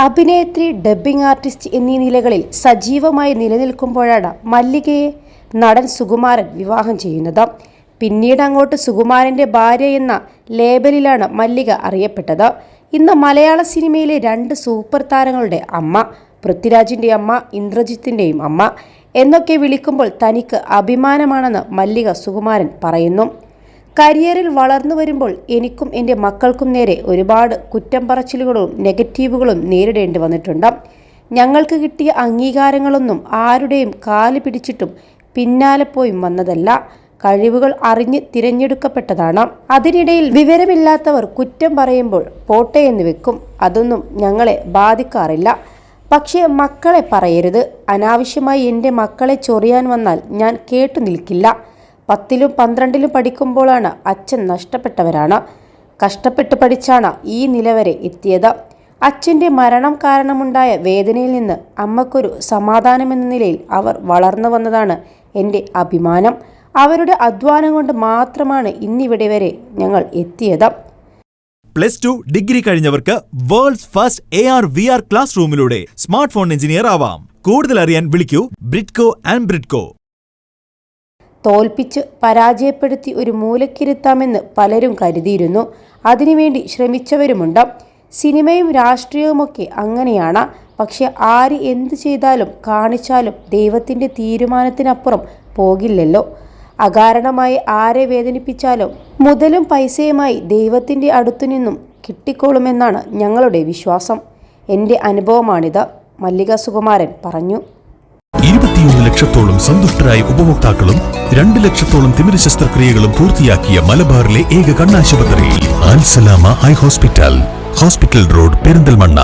അഭിനേത്രി, dubbing artist എന്നീ നിലകളിൽ സജീവമായി നിലനിൽക്കുമ്പോഴാണ് മല്ലികയെ നടൻ സുകുമാരൻ വിവാഹം ചെയ്യുന്നത്. പിന്നീട് അങ്ങോട്ട് സുകുമാരൻ്റെ ഭാര്യ എന്ന ലേബലിലാണ് മല്ലിക അറിയപ്പെട്ടത്. ഇന്ന് മലയാള സിനിമയിലെ രണ്ട് സൂപ്പർ താരങ്ങളുടെ അമ്മ, പൃഥ്വിരാജിൻ്റെ അമ്മ, ഇന്ദ്രജിത്തിൻ്റെയും അമ്മ എന്നൊക്കെ വിളിക്കുമ്പോൾ തനിക്ക് അഭിമാനമാണെന്ന് മല്ലിക സുകുമാരൻ പറയുന്നു. കരിയറിൽ വളർന്നു വരുമ്പോൾ എനിക്കും എൻ്റെ മക്കൾക്കും നേരെ ഒരുപാട് കുറ്റം പറച്ചിലുകളും നെഗറ്റീവുകളും നേരിടേണ്ടി വന്നിട്ടുണ്ട്. ഞങ്ങൾക്ക് കിട്ടിയ അംഗീകാരങ്ങളൊന്നും ആരുടെയും കാല് പിടിച്ചിട്ടും പിന്നാലെ പോയി വന്നതല്ല. കഴിവുകൾ അറിഞ്ഞ് തിരഞ്ഞെടുക്കപ്പെട്ടതാണ്. അതിനിടയിൽ വിവരമില്ലാത്തവർ കുറ്റം പറയുമ്പോൾ പോട്ടെ എന്ന് വെക്കും. അതൊന്നും ഞങ്ങളെ ബാധിക്കാറില്ല. പക്ഷേ മക്കളെ പറയരുത്. അനാവശ്യമായി എൻ്റെ മക്കളെ ചൊറിയാൻ വന്നാൽ ഞാൻ കേട്ടു നിൽക്കില്ല. 10ലും 12ലും പഠിക്കുമ്പോഴാണ് അച്ഛൻ നഷ്ടപ്പെട്ടവരാണ്. കഷ്ടപ്പെട്ട് പഠിച്ചാണ് ഈ നില വരെ എത്തിയത്. അച്ഛൻ്റെ മരണം കാരണമുണ്ടായ വേദനയിൽ നിന്ന് അമ്മക്കൊരു സമാധാനമെന്ന നിലയിൽ അവർ വളർന്നു വന്നതാണ് എൻ്റെ അഭിമാനം. അവരുടെ അധ്വാനം കൊണ്ട് മാത്രമാണ് ഇന്നിവിടെ വരെ ഞങ്ങൾ എത്തിയത്. +2 ഡിഗ്രി കഴിഞ്ഞവർക്ക് വേൾഡ്സ് ഫസ്റ്റ് AR/VR ക്ലാസ് റൂമിലൂടെ സ്മാർട്ട് ഫോൺ എഞ്ചിനീയർ ആവാം. കൂടുതൽ അറിയാൻ വിളിക്കൂ ബ്രിഡ്കോ ആൻഡ് ബ്രിഡ്കോ. തോൽപ്പിച്ച് പരാജയപ്പെടുത്തി ഒരു മൂലക്കിരുത്താമെന്ന് പലരും കരുതിയിരുന്നു. അതിനുവേണ്ടി ശ്രമിച്ചവരുമുണ്ട്. സിനിമയും രാഷ്ട്രീയവുമൊക്കെ അങ്ങനെയാണ്. പക്ഷെ ആര് എന്ത് ചെയ്താലും കാണിച്ചാലും ദൈവത്തിൻ്റെ തീരുമാനത്തിനപ്പുറം പോകില്ലല്ലോ. അകാരണമായി ആരെ വേദനിപ്പിച്ചാലും മുതലും പൈസയുമായി ദൈവത്തിൻ്റെ അടുത്തുനിന്നും കിട്ടിക്കോളുമെന്നാണ് ഞങ്ങളുടെ വിശ്വാസം. എൻ്റെ അനുഭവമാണിത്, മല്ലിക സുകുമാരൻ പറഞ്ഞു. 21 ലക്ഷത്തോളം സന്തുഷ്ടരായ ഉപഭോക്താക്കളും 2 ലക്ഷത്തോളം തിമിര ശസ്ത്രക്രിയകളും പൂർത്തിയാക്കിയ മലബാറിലെ ഏക കണ്ണാശുപത്രി അൽ സലാമ ഹൈ ഹോസ്പിറ്റൽ റോഡ്, പെരിന്തൽമണ്ണ.